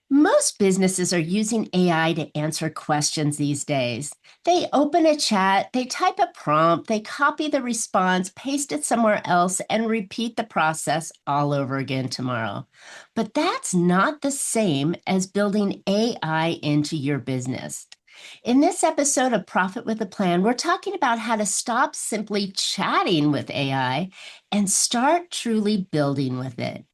Most businesses are using AI to answer questions these days. They open a chat, they type a prompt, they copy the response, paste it somewhere else, and repeat the process all over again tomorrow. But that's not the same as building AI into your business. In this episode of Profit with a Plan, we're talking about how to stop simply chatting with AI and start truly building with it.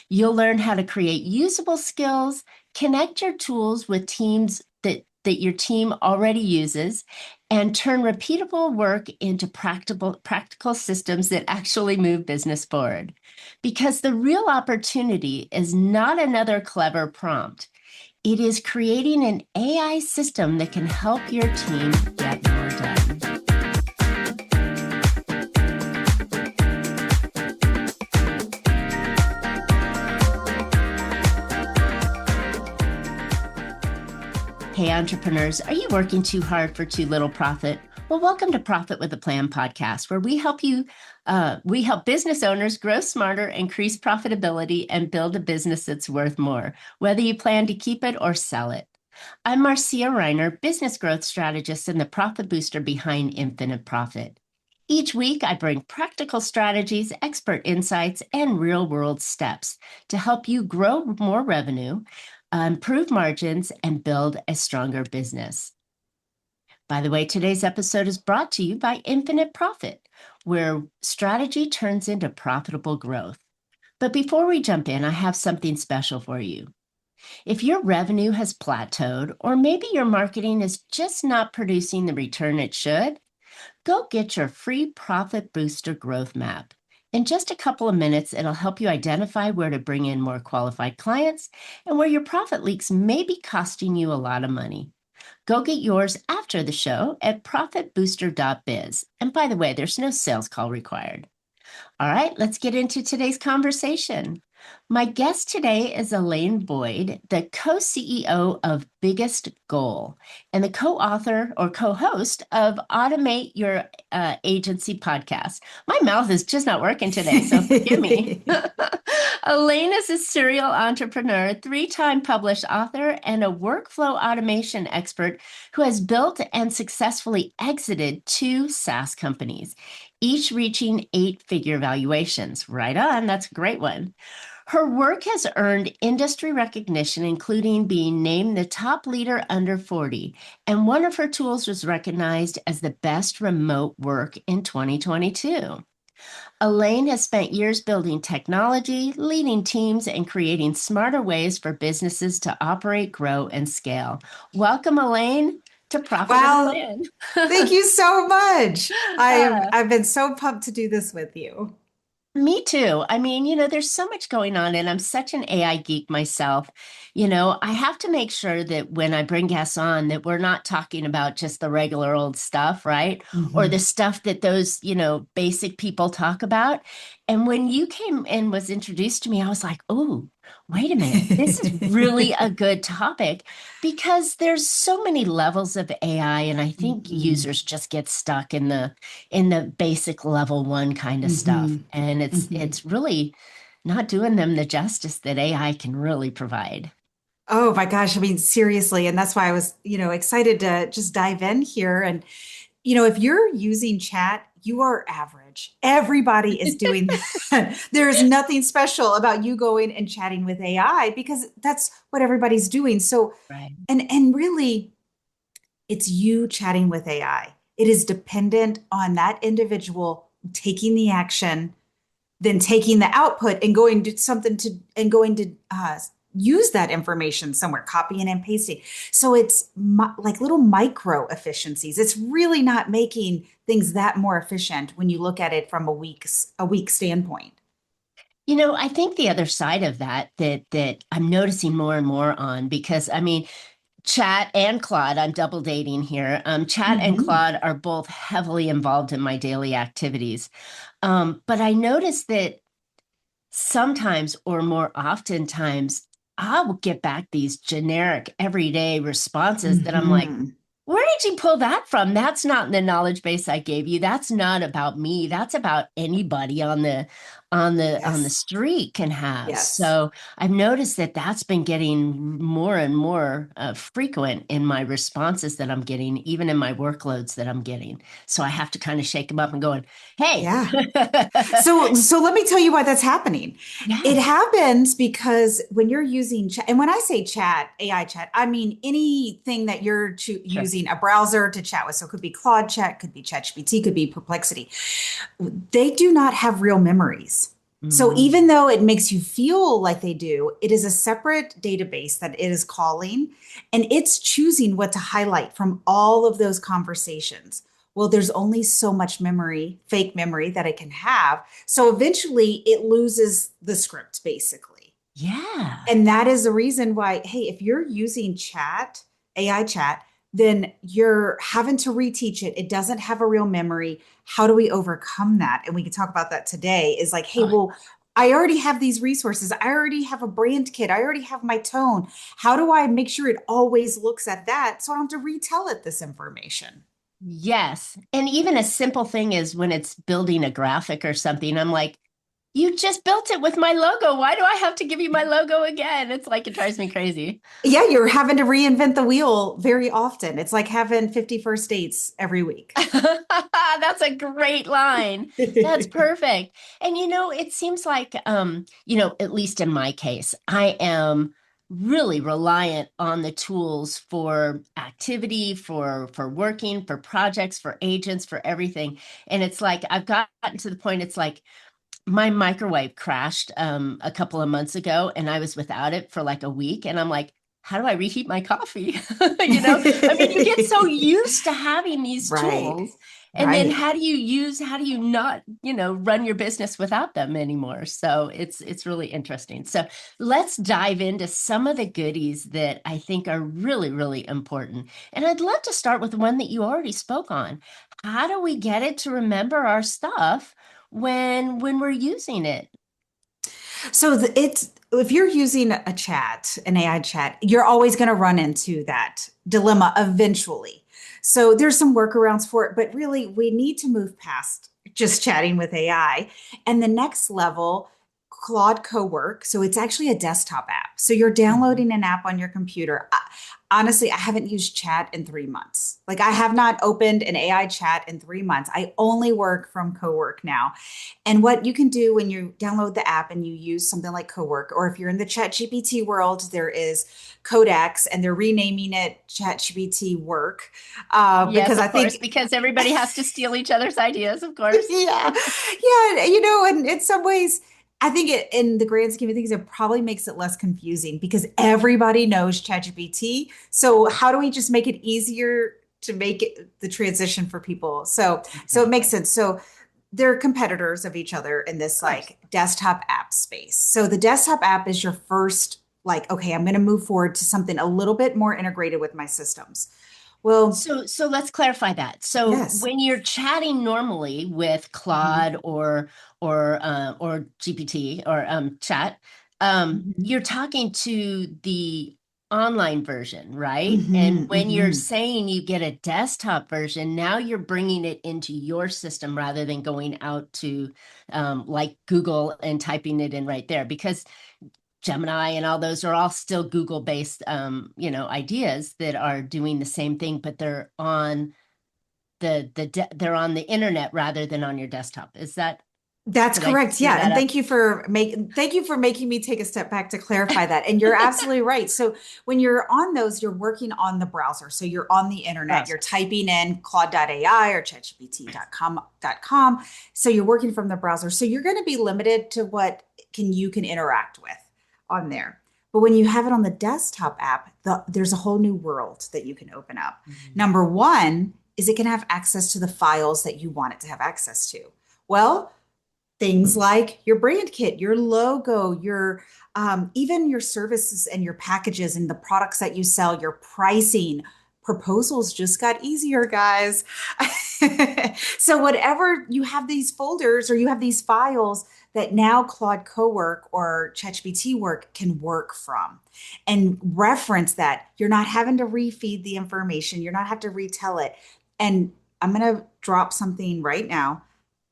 You'll learn how to create usable skills, connect your tools with teams that your team already uses, and turn repeatable work into practical systems that actually move business forward. Because the real opportunity is not another clever prompt. It is creating an AI system that can help your team get more done. Hey, entrepreneurs, are you working too hard for too little profit? Well, welcome to Profit with a Plan podcast, where we help business owners grow smarter, increase profitability, and build a business that's worth more, whether you plan to keep it or sell it. I'm Marcia Riner, business growth strategist and the profit booster behind Infinite Profit. Each week, I bring practical strategies, expert insights, and real-world steps to help you grow more revenue, improve margins, and build a stronger business. By the way, today's episode is brought to you by Infinite Profit, where strategy turns into profitable growth. But before we jump in, I have something special for you. If your revenue has plateaued, or maybe your marketing is just not producing the return it should, go get your free Profit Booster Growth Map. In just a couple of minutes, it'll help you identify where to bring in more qualified clients and where your profit leaks may be costing you a lot of money. Go get yours after the show at profitbooster.biz. And by the way, there's no sales call required. All right, let's get into today's conversation. My guest today is Alane Boyd, the co-CEO of Biggest Goal and the co-author or co-host of Automate Your Agency podcast. My mouth is just not working today, so forgive me. Alane is a serial entrepreneur, three-time published author, and a workflow automation expert who has built and successfully exited 2 SaaS companies, each reaching 8-figure valuations. Right on, that's a great one. Her work has earned industry recognition, including being named the top leader under 40, and one of her tools was recognized as the best remote work in 2022. Alane has spent years building technology, leading teams, and creating smarter ways for businesses to operate, grow, and scale. Welcome, Alane, to Profit with a Wow, Plan. thank you so much. I've Uh, I've been so pumped to do this with you. Me too. I mean, there's so much going on, and I'm such an AI geek myself. I have to make sure that when I bring guests on, that we're not talking about just the regular old stuff, right? Or the Mhm. stuff that those, basic people talk about. And when you came and was introduced to me, I was like, oh, wait a minute. This is really a good topic because there's so many levels of AI, and I think Mhm. users just get stuck in the basic level 1 kind of stuff. Mhm. And it's Mhm. it's really not doing them the justice that AI can really provide. Oh my gosh, I mean seriously, and that's why I was, excited to just dive in here. And if you're using chat, you are average. Everybody is doing that. There's nothing special about you going and chatting with AI because that's what everybody's doing. So, Right. and really it's you chatting with AI. It is dependent on that individual taking the action, then taking the output and going to something to and going to use that information somewhere, copying and pasting. So it's like little micro efficiencies. It's really not making things that more efficient when you look at it from a week standpoint. I think the other side of that I'm noticing more and more on, because I mean, Chat and Claude, I'm double dating here. Chat and Hmm. Claude are both heavily involved in my daily activities. But I noticed that sometimes, or more oftentimes, I will get back these generic everyday responses that I'm like, Hmm. where did you pull that from? That's not in the knowledge base I gave you. That's not about me. That's about anybody on the Yes. street can have. Yes. So I've noticed that that's been getting more and more frequent in my responses that I'm getting, even in my workloads that I'm getting. So I have to kind of shake them up and going, hey. Yeah. So let me tell you why that's happening. It Yeah, happens because when you're using chat, and when I say chat, AI chat, I mean anything that you're sure. using a browser to chat with. So it could be Claude Chat, could be ChatGPT, could be Perplexity. They do not have real memories. So Mm, even though it makes you feel like they do, it is a separate database that it is calling, and it's choosing what to highlight from all of those conversations. Well, there's only so much memory, fake memory that it can have. So eventually it loses the script, basically. yeah. And that is the reason why, hey, if you're using chat, AI chat, then you're having to reteach it. It doesn't have a real memory. How do we overcome that? And we can talk about that today is like, hey, Oh, well, I already have these resources. I already have a brand kit. I already have my tone. How do I make sure it always looks at that so I don't have to retell it this information? yes. And even a simple thing is when it's building a graphic or something, I'm like, you just built it with my logo. Why do I have to give you my logo again? It's like it drives me crazy. Yeah, you're having to reinvent the wheel very often. It's like having 50 first dates every week. That's a great line. That's perfect. And it seems like at least in my case, I am really reliant on the tools for activity, for working, for projects, for agents, for everything. And it's like I've gotten to the point it's like my microwave crashed a couple of months ago and I was without it for like a week and I'm like, how do I reheat my coffee? I mean, you get so used to having these Right, tools and then right. how do you not, run your business without them anymore? So it's really interesting. So let's dive into some of the goodies that I think are really, really important. And I'd love to start with one that you already spoke on. How do we get it to remember our stuff when we're using it? So it's if you're using a chat, an AI chat, you're always going to run into that dilemma eventually. So there's some workarounds for it, but really we need to move past just chatting with AI. And the next level, Claude Cowork. So it's actually a desktop app. So you're Mhm. downloading an app on your computer. Honestly, I haven't used chat in 3 months. Like I have not opened an AI chat in 3 months. I only work from Cowork now. And what you can do when you download the app and you use something like Cowork, or if you're in the ChatGPT world, there is Codex and they're renaming it ChatGPT Work Yes, because I of course, think, because everybody has to steal each other's ideas, of course. yeah, yeah, and in some ways, I think in the grand scheme of things, it probably makes it less confusing because everybody knows ChatGPT. So how do we just make it easier to make it the transition for people? So it makes Exactly. sense. So they're competitors of each other in Of this course. like desktop app space. So the desktop app is your first like, okay, I'm going to move forward to something a little bit more integrated with my systems. Well, So let's clarify that. So yes. when you're chatting normally with Mhm. Claude or GPT or chat, Mhm. you're talking to the online version, right? And Mhm. when you're Mhm. saying you get a desktop version, now you're bringing it into your system rather than going out to like Google and typing it in right there because Gemini and all those are all still Google based, ideas that are doing the same thing, but they're on they're on the internet rather than on your desktop. Is that That's did I correct. clear Yeah, that and up? thank you for making me take a step back to clarify that. And you're absolutely right. So when you're on those, you're working on the browser. So you're on the internet, you're Browser. typing in claude.ai or chatgpt.com. So you're working from the browser. So you're going to be limited to what you can interact with on there. But when you have it on the desktop app, there's a whole new world that you can open up. Mhm. Number one is it can have access to the files that you want it to have access to. Well, things like your brand kit, your logo, your even your services and your packages and the products that you sell, your pricing. Proposals just got easier, guys. So whatever you have these folders or you have these files that now Claude Cowork or ChatGPT work can work from and reference that. You're not having to refeed the information. You're not have to retell it. And I'm going to drop something right now.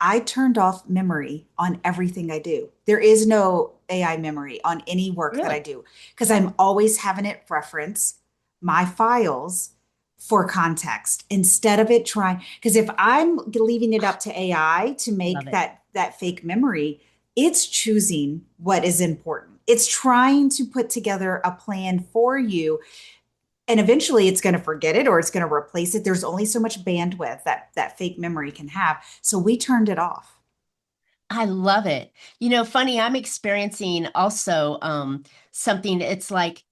I turned off memory on everything I do. There is no AI memory on any work that I Really? do because I'm always having it reference my files for context instead of it trying. Because if I'm leaving it up to AI to Love make it. that fake memory, it's choosing what is important. It's trying to put together a plan for you, and eventually it's going to forget it or it's going to replace it. There's only so much bandwidth that fake memory can have. So we turned it off. I love it. Funny, I'm experiencing also something. It's like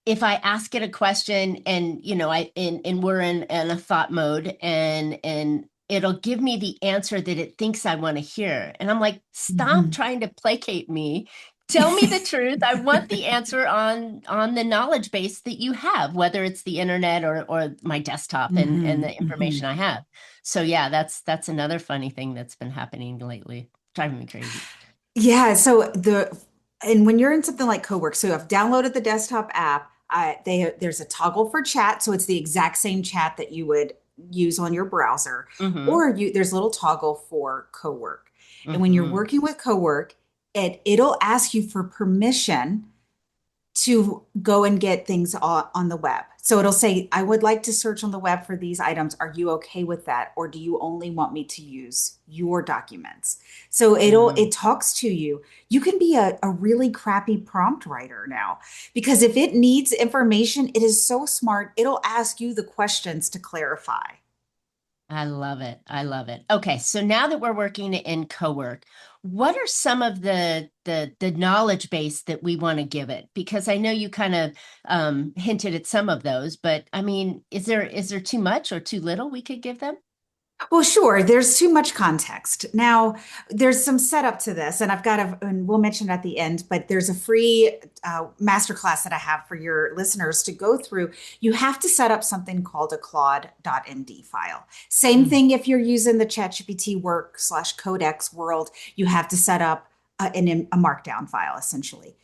if I ask it a question and and we're in a thought mode and it'll give me the answer that it thinks I want to hear. And I'm like, stop Mhm. trying to placate me. Tell me the truth. I want the answer on the knowledge base that you have, whether it's the internet or my desktop and the Mhm. Mhm. information I have. So yeah, that's another funny thing that's been happening lately. Driving me crazy. Yeah. So and when you're in something like Cowork, so I've downloaded the desktop app. There's a toggle for chat, so it's the exact same chat that you would use on your browser, Mm-hmm. or there's a little toggle for Cowork. And when you're Mm-hmm. working with Cowork, it'll ask you for permission to go and get things on the web. So it'll say, I would like to search on the web for these items. Are you okay with that? Or do you only want me to use your documents? So Mm. it talks to you. You can be a really crappy prompt writer now because if it needs information, it is so smart. It'll ask you the questions to clarify. I love it. I love it. Okay, so now that we're working in cowork, what are some of the knowledge base that we want to give it? Because I know you kind of hinted at some of those, but I mean, is there too much or too little we could give them? Well, sure. There's too much context. Now, there's some setup to this, and and we'll mention it at the end, but there's a free masterclass that I have for your listeners to go through. You have to set up something called a Claude.md file. Same Mm. thing if you're using the ChatGPT work slash codex world, you have to set up a markdown file essentially.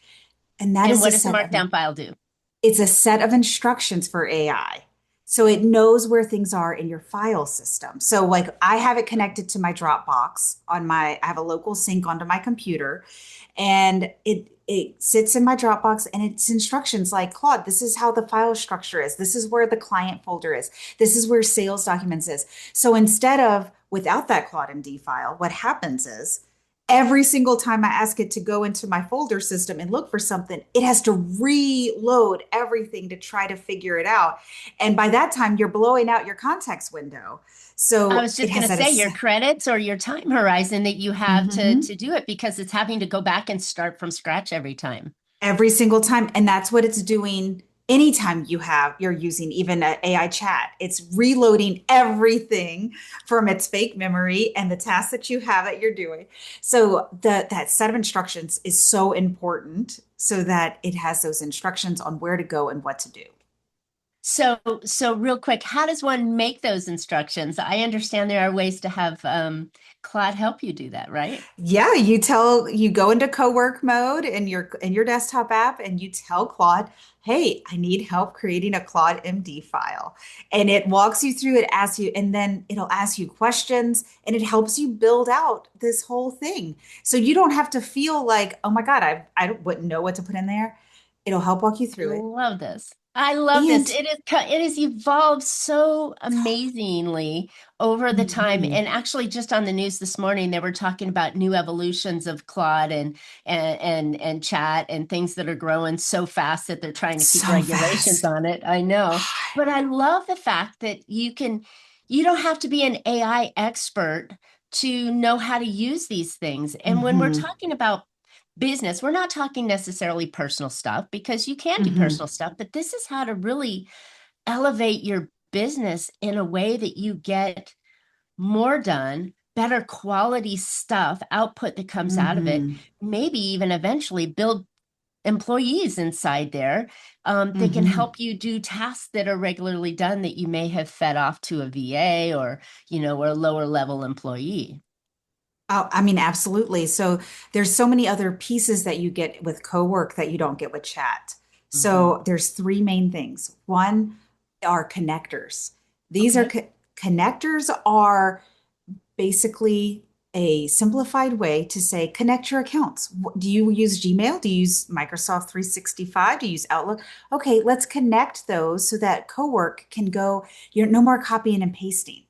And that And is a what does the set of markdown file do? it's a set of instructions for AI. So it knows where things are in your file system. So like I have it connected to my Dropbox I have a local sync onto my computer, and it sits in my Dropbox and it's instructions like, Claude, this is how the file structure is. This is where the client folder is. This is where sales documents is. So instead of without that Claude MD file, what happens is every single time I ask it to go into my folder system and look for something, it has to reload everything to try to figure it out. And by that time, you're blowing out your context window. I So was it just going has to that. say your credits or your time horizon that you have to Mhm. do it because it's having to go back and start from scratch every time. Every single time. And that's what it's doing anytime you're using even an AI chat. It's reloading everything from its fake memory and the tasks that you have that you're doing. So that set of instructions is so important so that it has those instructions on where to go and what to do. So real quick, how does one make those instructions? I understand there are ways to have Claude help you do that, right? Yeah, you go into co-work mode in your desktop app and you tell Claude, "Hey, I need help creating a Claude MD file." And it walks you through it, asks you, and then it'll ask you questions and it helps you build out this whole thing. So you don't have to feel like, "Oh my God, I wouldn't know what to put in there." It'll help walk you I through it. love this. I love this. And It has evolved so amazingly over the time. Mhm. And actually, just on the news this morning, they were talking about new evolutions of Claude and chat and things that are growing so fast that they're trying to keep So regulations fast. on it. I know. But I love the fact that you don't have to be an AI expert to know how to use these things. And when we're Hmm. talking about business, we're not talking necessarily personal stuff because you can do Hmm. personal stuff, but this is how to really elevate your business in a way that you get more done, better quality stuff, output that comes out of it, Hmm. maybe even eventually build employees inside there that can Hmm. help you do tasks that are regularly done that you may have fed off to a VA or a lower level employee. Oh, I mean, absolutely. So there's so many other pieces that you get with co-work that you don't get with chat. Mhm. So there's three main things. One are connectors. These are Okay. connectors are basically a simplified way to say connect your accounts. Do you use Gmail? Do you use Microsoft 365? Do you use Outlook? Okay, let's connect those so that Cowork can go, you're no more copying and pasting.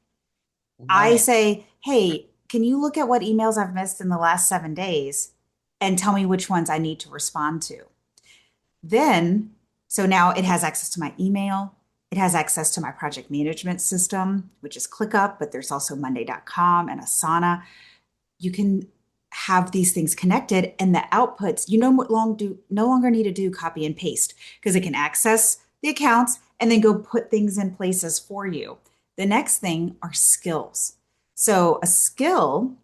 Love I it. say, hey, can you look at what emails I've missed in the last 7 days and tell me which ones I need to respond to? Then, so now it has access to my email. It has access to my project management system, which is ClickUp, but there's also Monday.com and Asana. You can have these things connected, and the outputs, no longer need to do copy and paste because it can access the accounts and then go put things in places for you. The next thing are skills. So a skill,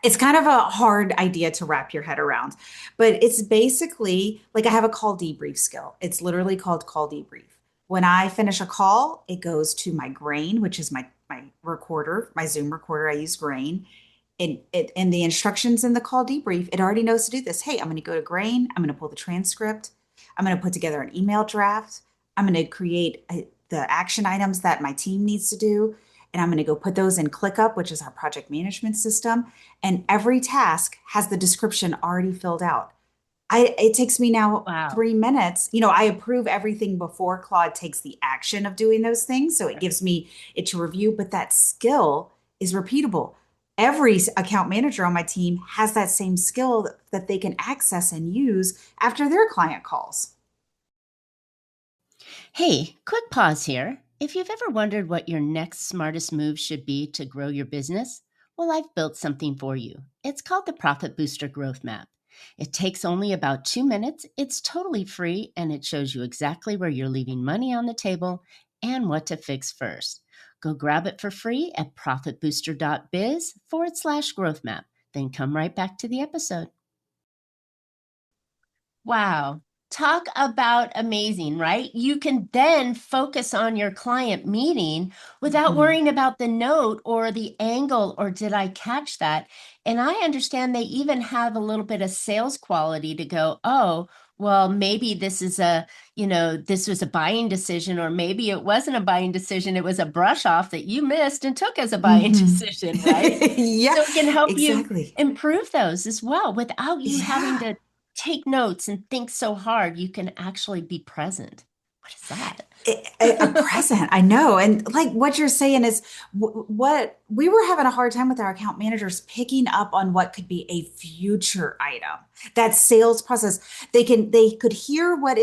it's kind of a hard idea to wrap your head around, but it's basically like I have a call debrief skill. It's literally called call debrief. When I finish a call, it goes to my Grain, which is my recorder, my Zoom recorder. I use Grain. And the instructions in the call debrief, it already knows to do this. Hey, I'm going to go to Grain. I'm going to pull the transcript. I'm going to put together an email draft. I'm going to create the action items that my team needs to do. And I'm going to go put those in ClickUp, which is our project management system. And every task has the description already filled out. It takes me now Wow. 3 minutes. I approve everything before Claude takes the action of doing those things. So it gives me it to review, but that skill is repeatable. Every account manager on my team has that same skill that they can access and use after their client calls. Hey, quick pause here. If you've ever wondered what your next smartest move should be to grow your business, well, I've built something for you. It's called the Profit Booster Growth Map. It takes only about 2 minutes, it's totally free, and it shows you exactly where you're leaving money on the table and what to fix first. Go grab it for free at profitbooster.biz/growth map. Then come right back to the episode. Wow. Talk about amazing, right? You can then focus on your client meeting without Mhm. worrying about the note or the angle or did I catch that? And I understand they even have a little bit of sales quality to go, oh, well, maybe this is this was a buying decision, or maybe it wasn't a buying decision. It was a brush off that you missed and took as a buying Mhm. decision, right? Yeah, So it can help you exactly. improve those as well without you having Yeah. to take notes and think so hard. You can actually be present. What is that? A present, I know. And like what you're saying is what we were having a hard time with our account managers picking up on what could be a future item. That sales process, they could hear what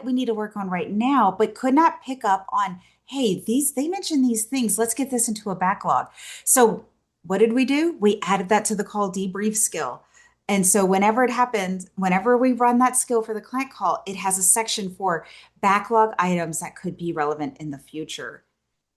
we need to work on right now, but could not pick up on, hey, they mentioned these things. Let's get this into a backlog. So what did we do? We added that to the call debrief skill. And so whenever it happens, whenever we run that skill for the client call, it has a section for backlog items that could be relevant in the future.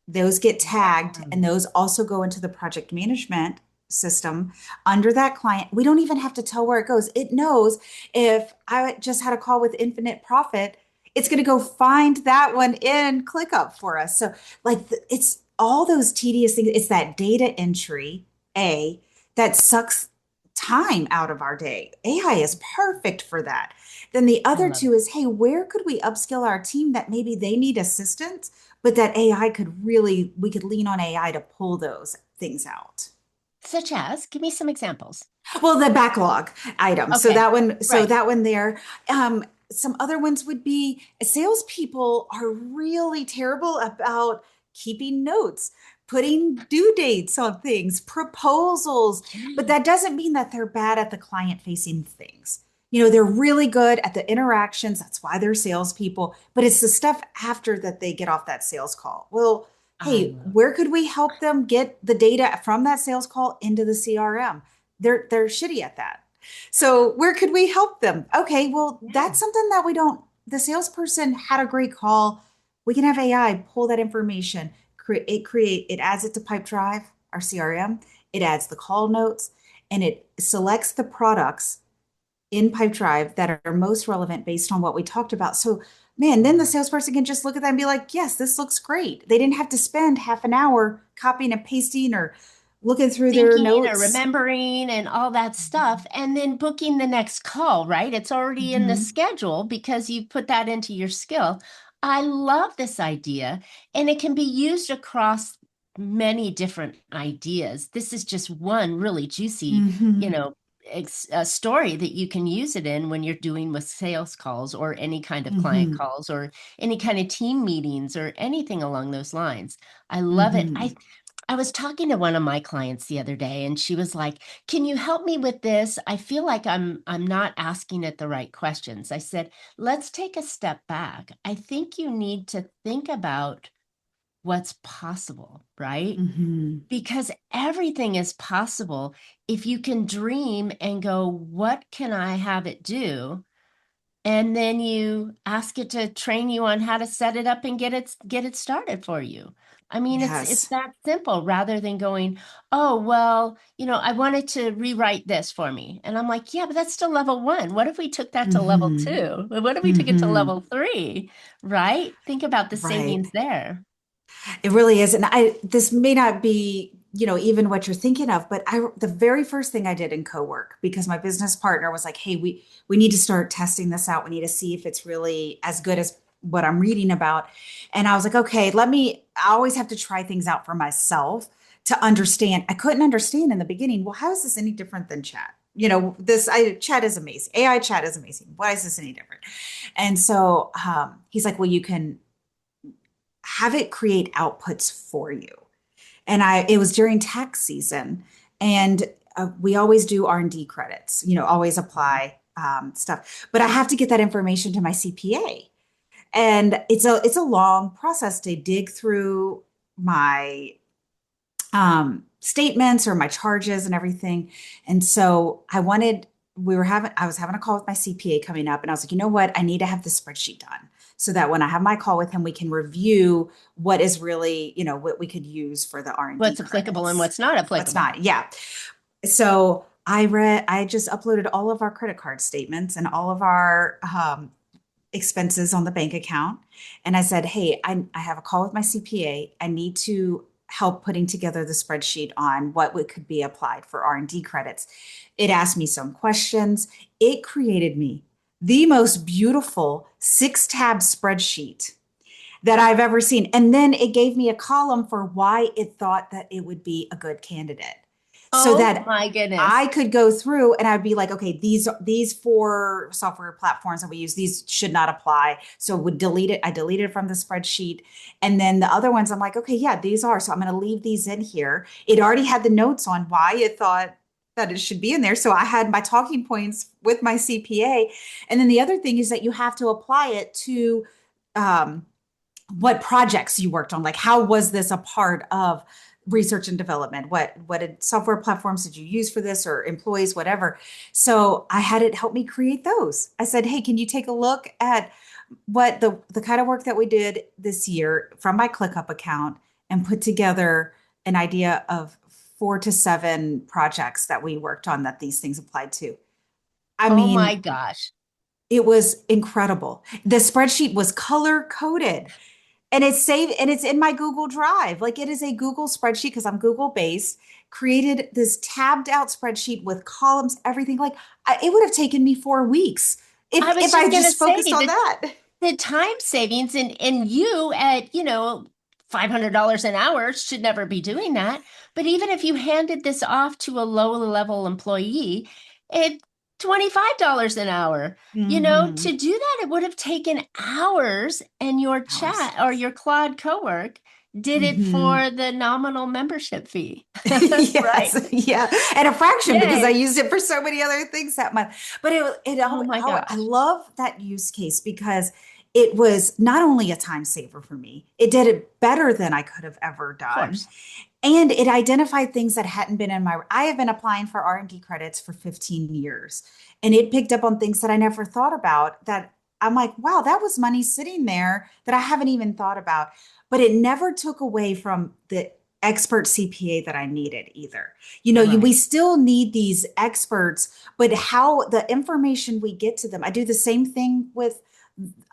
Those get tagged Wow. and those also go into the project management system under that client. We don't even have to tell where it goes. It knows if I just had a call with Infinite Profit, it's going to go find that one in ClickUp for us. So, like, it's all those tedious things. It's that data entry, that sucks time out of our day. AI is perfect for that. Then the I other love two it. is, hey, where could we upskill our team that maybe they need assistance, but that AI we could lean on AI to pull those things out. Such as, give me some examples. Well, the backlog items. So Okay. that one, so Right. that one there. Some other ones would be salespeople are really terrible about keeping notes, putting due dates on things, proposals, but Yeah. that doesn't mean that they're bad at the client facing things. They're really good at the interactions. That's why they're salespeople, but it's the stuff after that they get off that sales call. Well, I hey, love where could we help them get the data from that sales call into the CRM? They're shitty at that. So where could we help them? Okay, well, Yeah. that's something that we don't. The salesperson had a great call. We can have AI pull that information, it adds it to Pipedrive, our CRM. It adds the call notes, and it selects the products in Pipedrive that are most relevant based on what we talked about. So, man, then the Wow. salesperson can just look at that and be like, yes, this looks great. They didn't have to spend half an hour copying and pasting or looking through their Thinking or notes. remembering and all that stuff, and then booking the next call, right? It's already in the Mhm. schedule because you put that into your skill. I love this idea, and it can be used across. many different ideas. This is just one really juicy, you Hmm. know, story that you can use it in when you're doing with sales calls or any kind of client Hmm. calls or any kind of team meetings or anything along those lines. I love it. Hmm. I was talking to one of my clients the other day and she was like, "Can you help me with this? I feel like I'm not asking it the right questions." I said, "Let's take a step back. I think you need to think about what's possible, right? Hmm. Because everything is possible if you can dream and go, what can I have it do? And then you ask it to train you on how to set it up and get it started for you. I mean, it's Yes. that simple rather than going, oh, well, I wanted to rewrite this for me. And I'm like, yeah, but that's still level one. What if we took that to level Hmm. two? What if we took it to Hmm. level three? Right? Think about the Right. savings there. It really is. And this may not be, even what you're thinking of, but the very first thing I did in co-work, because my business partner was like, hey, we need to start testing this out. We need to see if it's really as good as what I'm reading about. And I was like, okay, I always have to try things out for myself to understand. I couldn't understand in the beginning. Well, how is this any different than chat? Chat is amazing. AI chat is amazing. Why is this any different? And so he's like, well, you can have it create outputs for you. And it was during tax season, and we always do R&D credits, always apply stuff. But I have to get that information to my CPA, and it's a long process to dig through my statements or my charges and everything. And so I was having a call with my CPA coming up, and I was like, you know what? I need to have the spreadsheet done so that when I have my call with him, we can review what is really, what we could use for the R&D What's applicable and credits. what's not What's applicable. not? Yeah. So I just uploaded all of our credit card statements and all of our expenses on the bank account. And I said, hey, I have a call with my CPA. I need to help putting together the spreadsheet on could be applied for R&D credits. It asked me some questions. It created me the most beautiful 6-tab spreadsheet that I've ever seen. And then it gave me a column for why it thought that it would be a good candidate, so Oh that my I goodness. could go through and I'd be like, okay, these 4 software platforms that we use, these should not apply. So would delete it. I deleted it from the spreadsheet. And then the other ones, I'm like, okay, yeah, these are. So I'm going to leave these in here. It already had the notes on why it thought that it should be in there. So I had my talking points with my CPA. And then the other thing is that you have to apply it to um, what projects you worked on. Like, how was this a part of research and development? What did software platforms did you use for this, or employees, whatever? So I had it help me create those. I said, hey, can you take a look at what the kind of work that we did this year from my ClickUp account, and put together an idea of 4 to 7 projects that we worked on that these things applied to. I Oh my mean, gosh. it was incredible. The spreadsheet was color coded, and it's saved, and it's in my Google Drive. Like, it is a Google spreadsheet because I'm Google based. Created this tabbed out spreadsheet with columns, everything. Like, it would have taken me 4 weeks I if was I just going to just say focused on that. the time savings and you at, $500 an hour should never be doing that. But even if you handed this off to a low level employee at $25 an hour, Hmm. to do that, it would have taken hours and your Hours. chat or your Claude Cowork did it Hmm. for the nominal membership fee. Right? Yes, yeah, and a fraction because I Yay. used it for so many other things that month. But Oh my I gosh. love that use case because it was not only a time saver for me, it did it better than I could have ever Of done. course. And it identified things that hadn't been in my. I have been applying for R&D credits for 15 years, and it picked up on things that I never thought about. That I'm like, wow, that was money sitting there that I haven't even thought about. But it never took away from the expert CPA that I needed either. We Right. still need these experts, but how the information we get to them. I do the same thing with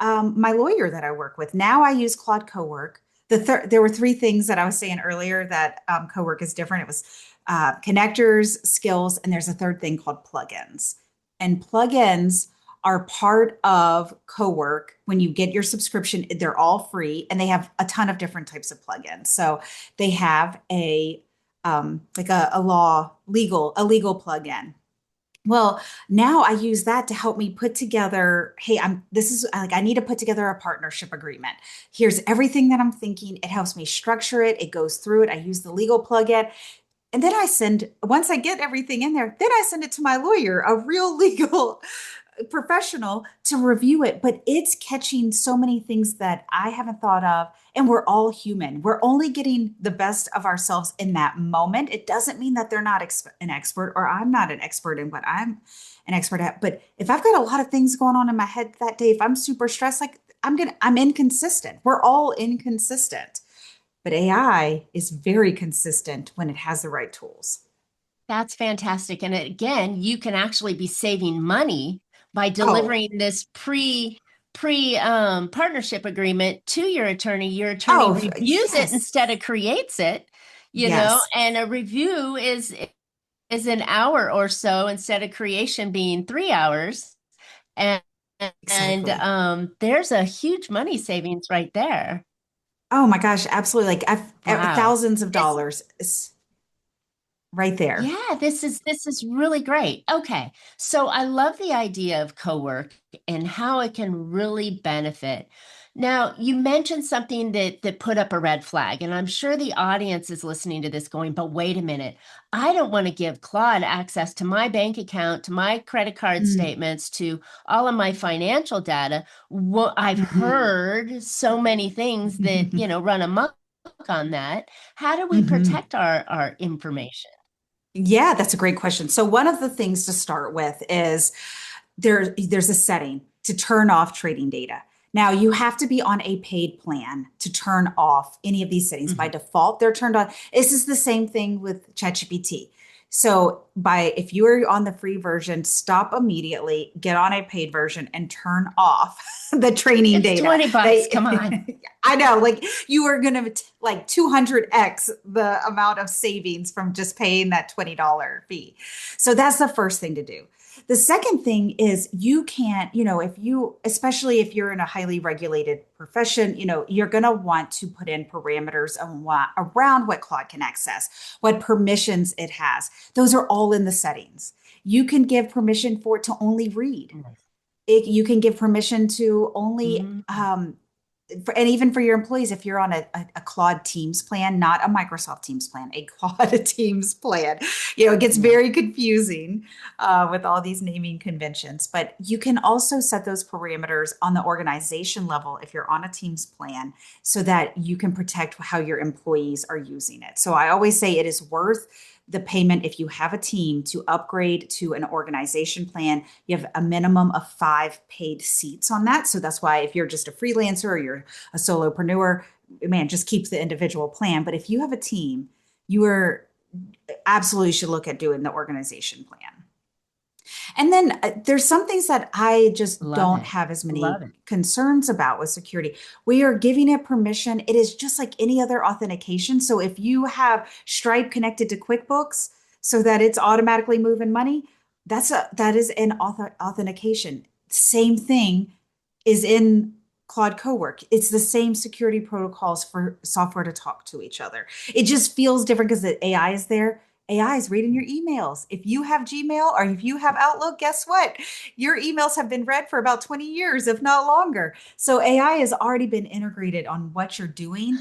my lawyer that I work with. Now I use Claude Cowork. There were 3 things that I was saying earlier that Cowork is different. It was connectors, skills, and there's a third thing called plugins. And plugins are part of Cowork. When you get your subscription, they're all free and they have a ton of different types of plugins. So they have like a legal plugin. Well, now I use that to help me put together, hey, this is like I need to put together a partnership agreement. Here's everything that I'm thinking. It helps me structure it. It goes through it. I use the legal plugin. And then once I get everything in there, then I send it to my lawyer, a real legal professional to review it. But it's catching so many things that I haven't thought of. And we're all human. We're only getting the best of ourselves in that moment. It doesn't mean that they're not an expert or I'm not an expert in what I'm an expert at. But if I've got a lot of things going on in my head that day, if I'm super stressed, like I'm inconsistent. We're all inconsistent. But AI is very consistent when it has the right tools. That's fantastic. And again, you can actually be saving money by Oh, delivering this pre partnership agreement to your attorney. Your attorney oh, reviews it yes. instead of creates it, Yes, and a review is an hour or so instead of creation being 3 hours. And exactly. there's a huge money savings right there. Oh my gosh, absolutely. Like Wow. thousands of This dollars is right there. Yeah, this is really great. Okay. So I love the idea of co-work and how it can really benefit. Now, you mentioned something that put up a red flag, and I'm sure the audience is listening to this going, but wait a minute. I don't want to give Claude access to my bank account, to my credit card Mm. statements, to all of my financial data. I've Mhm. heard so many things that, run amok on that. How do we Mhm. protect our information? Yeah, that's a great question. So one of the things to start with is there's a setting to turn off trading data. Now you have to be on a paid plan to turn off any of these settings. By Mhm. default, they're turned on. This is the same thing with ChatGPT. So if you are on the free version, stop immediately, get on a paid version and turn off the training It's data. 20 bucks. Come on. I know, like you are going to like 200x the amount of savings from just paying that $20 fee. So that's the first thing to do. The second thing is you can't, especially if you're in a highly regulated profession, you're going to want to put in parameters around what Claude can access, what permissions it has. Those are all in the settings. You can give permission for it to only read. You can give permission to only Mhm. and even for your employees, if you're on a Claude Teams plan, not a Microsoft Teams plan, a Claude Teams plan, it gets Yeah. very confusing with all these naming conventions. But you can also set those parameters on the organization level if you're on a Teams plan so that you can protect how your employees are using it. So I always say it is worth the payment if you have a team to upgrade to an organization plan. You have a minimum of 5 paid seats on that. So that's why if you're just a freelancer or you're a solopreneur, man, just keep the individual plan. But if you have a team, you are absolutely should look at doing the organization plan. And then there's some things that I just Love don't it. have as Love many it. concerns about with security. We are giving it permission. It is just like any other authentication. So if you have Stripe connected to QuickBooks so that it's automatically moving money, that is an authentication. Same thing is in Claude Cowork. It's the same security protocols for software to talk to each other. It just feels different because the AI is there. AI is reading your emails. If you have Gmail or if you have Outlook, guess what? Your emails have been read for about 20 years, if not longer. So AI has already been integrated on what you're doing,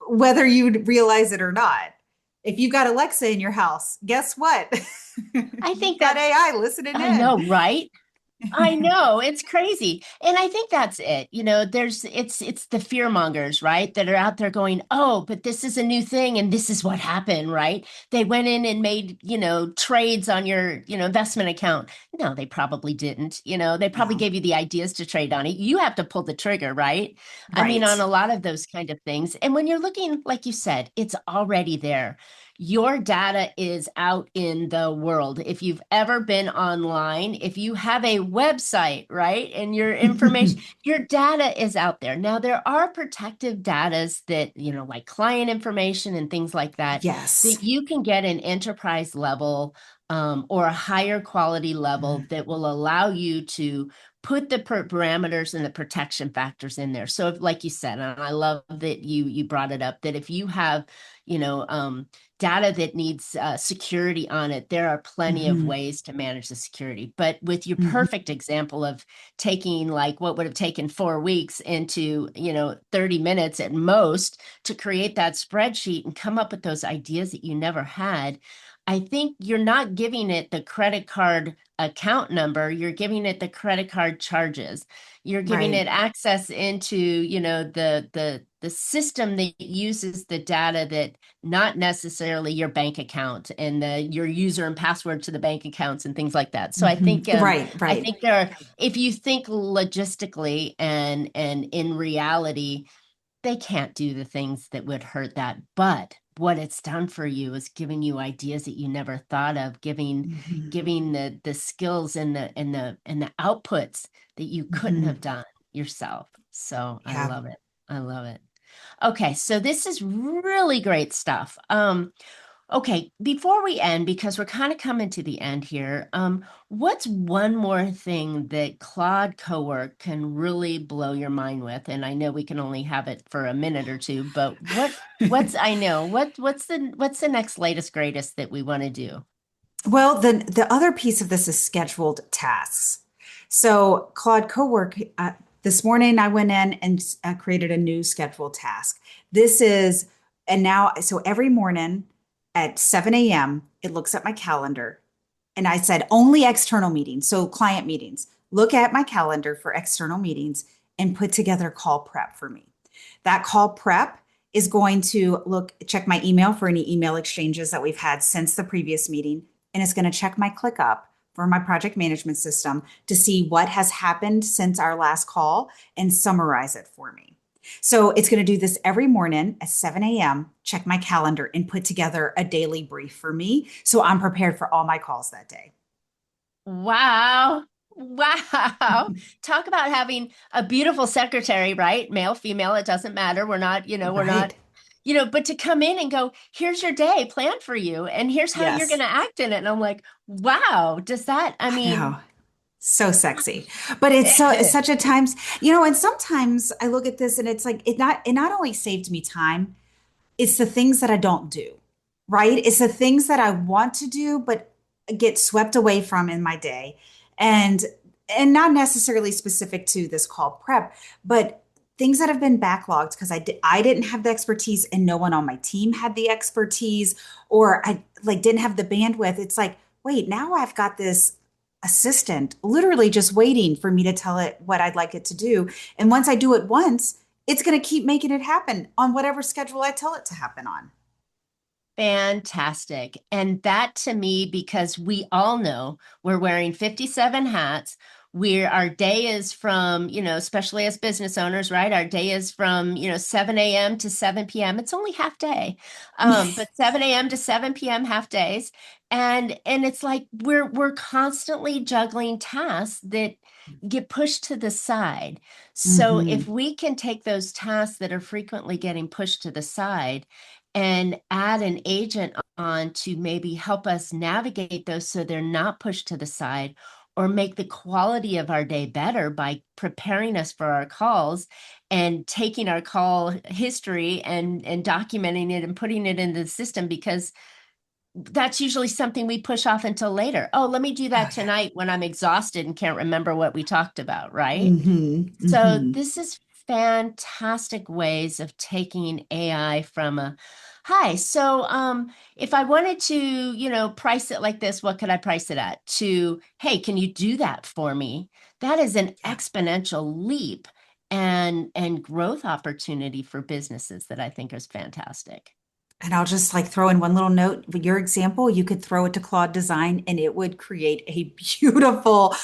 whether you realize it or not. If you've got Alexa in your house, guess what? I You've think got that's, AI listening I in. know, right? I know, it's crazy. And I think that's it. It's the fear mongers, right? That are out there going, "Oh, but this is a new thing and this is what happened," right? They went in and made, trades on your, investment account. No, they probably didn't. They probably No, gave you the ideas to trade on it. You have to pull the trigger, right? I mean, on right. a lot of those kind of things. And when you're looking, like you said, it's already there. Your data is out in the world. If you've ever been online, if you have a website, right, and your information, your data is out there. Now, there are protective datas that, like client information and things like that, Yes. that you can get an enterprise level or a higher quality level that will allow you to put the parameters and the protection factors in there. So if, like you said, and I love that you brought it up, that if you have, you know, data that needs security on it, there are plenty of Mhm. ways to manage the security. But with your Mhm. perfect example of taking like what would have taken 4 weeks into, 30 minutes at most to create that spreadsheet and come up with those ideas that you never had, I think you're not giving it the credit card account number, you're giving it the credit card charges. You're giving Right. it access into, the system that uses the data that not necessarily your bank account and your user and password to the bank accounts and things like that. So Mhm. Right, I right. think there are, if you think logistically and in reality, they can't do the things that would hurt that. But what it's done for you is giving you ideas that you never thought of, Mhm. giving the skills and the outputs that you couldn't have Mhm. done yourself. So I Yeah. love it. I love it. Okay, so this is really great stuff. Okay, before we end, because we're kind of coming to the end here, what's one more thing that Claude Cowork can really blow your mind with? And I know we can only have it for a minute or two, but what's I know what's the next latest greatest that we want to do? Well, the other piece of this is scheduled tasks. So Claude Cowork, this morning I went in and created a new scheduled task. This is, and now, so every morning at 7 a.m., it looks at my calendar and I said only external meetings, so client meetings. Look at my calendar for external meetings and put together call prep for me. That call prep is going to check my email for any email exchanges that we've had since the previous meeting, and it's going to check my ClickUp for my project management system to see what has happened since our last call and summarize it for me. So it's going to do this every morning at 7 a.m., check my calendar and put together a daily brief for me. So I'm prepared for all my calls that day. Wow. Wow. Talk about having a beautiful secretary, right? Male, female, it doesn't matter. We're not, Right. but to come in and go, here's your day planned for you, and here's how you're going Yes. to act in it. And I'm like, wow, does that, I I mean, know. So sexy. But it's such a times, and sometimes I look at this and it's like it not only saved me time, it's the things that I don't do, right? It's the things that I want to do, but get swept away from in my day. And not necessarily specific to this call prep, but things that have been backlogged because I didn't have the expertise and no one on my team had the expertise, or I like didn't have the bandwidth. It's like, wait, now I've got this assistant literally just waiting for me to tell it what I'd like it to do. And once I do it once, it's going to keep making it happen on whatever schedule I tell it to happen on. fantastic. And that to me, because we all know we're wearing 57 hats. Our day is from, especially as business owners, right? Our day is from, 7 a.m. to 7 p.m. It's only half day. But 7 a.m. to 7 p.m. half days. And it's like we're constantly juggling tasks that get pushed to the side. So if Hmm. we can take those tasks that are frequently getting pushed to the side and add an agent on to maybe help us navigate those so they're not pushed to the side, or make the quality of our day better by preparing us for our calls and taking our call history and documenting it and putting it into the system, because that's usually something we push off until later. Oh, let me do Oh that yeah. tonight when I'm exhausted and can't remember what we talked about, right? Hmm. So Hmm. this is fantastic ways of taking AI from a hi. So if I wanted to, price it like this, what could I price it at? To, hey, can you do that for me? That is an Yeah. exponential leap and growth opportunity for businesses that I think is fantastic. And I'll just like throw in one little note. With your example, you could throw it to Claude Design and it would create a beautiful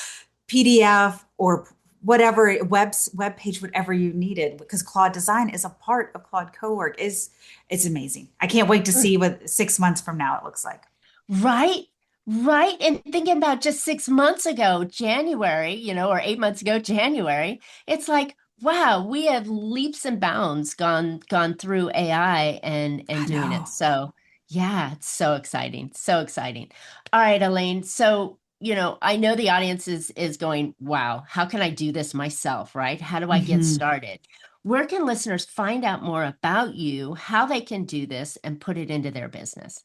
PDF or whatever web page, whatever you needed, because Claude Design is a part of Claude Cowork. Is It's amazing. I can't wait to see what 6 months from now it looks like. Right, right. And thinking about just 6 months ago, January, or 8 months ago, January, it's like, wow, we have leaps and bounds gone through AI and I doing it. know. So Yeah, it's so exciting. So exciting. All right, Alane. So, I know the audience is going, wow, how can I do this myself, right? How do I get Mhm. started? Where can listeners find out more about you, how they can do this and put it into their business?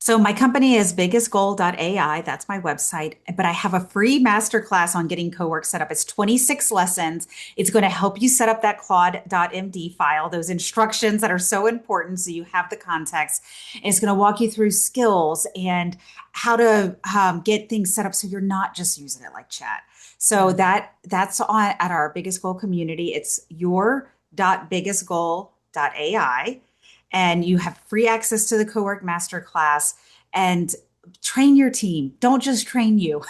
So my company is biggestgoal.ai. That's my website. But I have a free masterclass on getting Cowork set up. It's 26 lessons. It's going to help you set up that Claude.md file, those instructions that are so important so you have the context. And it's going to walk you through skills and how to get things set up so you're not just using it like chat. So Uh, that's on at our Biggest Goal community. It's your.biggestgoal.ai, and you have free access to the Cowork Masterclass. And train your team. Don't just train you.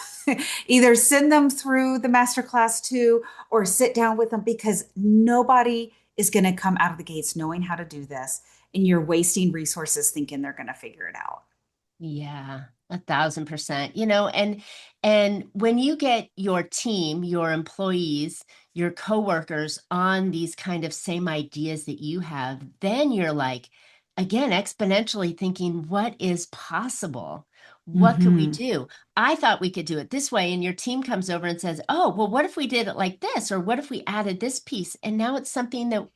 Either send them through the masterclass too, or sit down with them, because nobody is going to come out of the gates knowing how to do this. And you're wasting resources thinking they're going to figure it out. Yeah, 1,000%. And when you get your team, your employees, your coworkers on these kind of same ideas that you have, then you're like, again, exponentially thinking, what is possible? What could we Mm-hmm. do? I thought we could do it this way. And your team comes over and says, oh, well, what if we did it like this? Or what if we added this piece? And now it's something that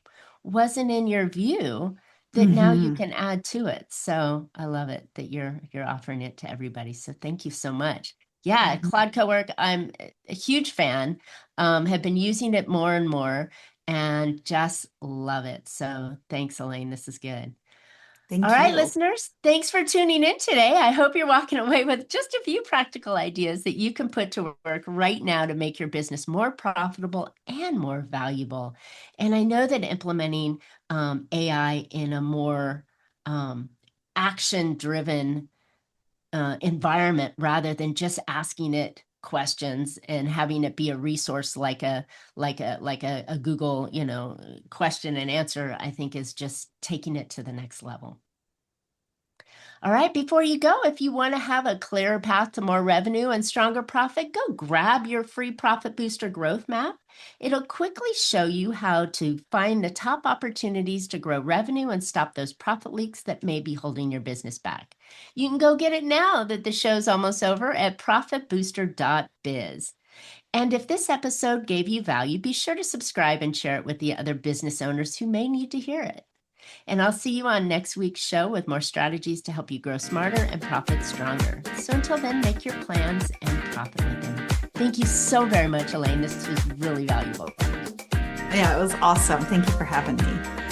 wasn't in your view that now you Mm-hmm. can add to it. So I love it that you're offering it to everybody. So thank you so much. Yeah, Mm-hmm. Claude Cowork, I'm a huge fan. Have been using it more and more and just love it. So thanks, Alane. This is good. All Thank right, you. listeners, thanks for tuning in today. I hope you're walking away with just a few practical ideas that you can put to work right now to make your business more profitable and more valuable. And I know that implementing AI in a more action-driven environment rather than just asking it questions and having it be a resource like a Google, question and answer, I think is just taking it to the next level. All right, before you go, if you want to have a clearer path to more revenue and stronger profit, go grab your free Profit Booster Growth Map. It'll quickly show you how to find the top opportunities to grow revenue and stop those profit leaks that may be holding your business back. You can go get it now that the show's almost over at profitbooster.biz. And if this episode gave you value, be sure to subscribe and share it with the other business owners who may need to hear it. And I'll see you on next week's show with more strategies to help you grow smarter and profit stronger. So until then, make your plans and profit with them. Thank you so very much, Alane. This was really valuable. Yeah, it was awesome. Thank you for having me.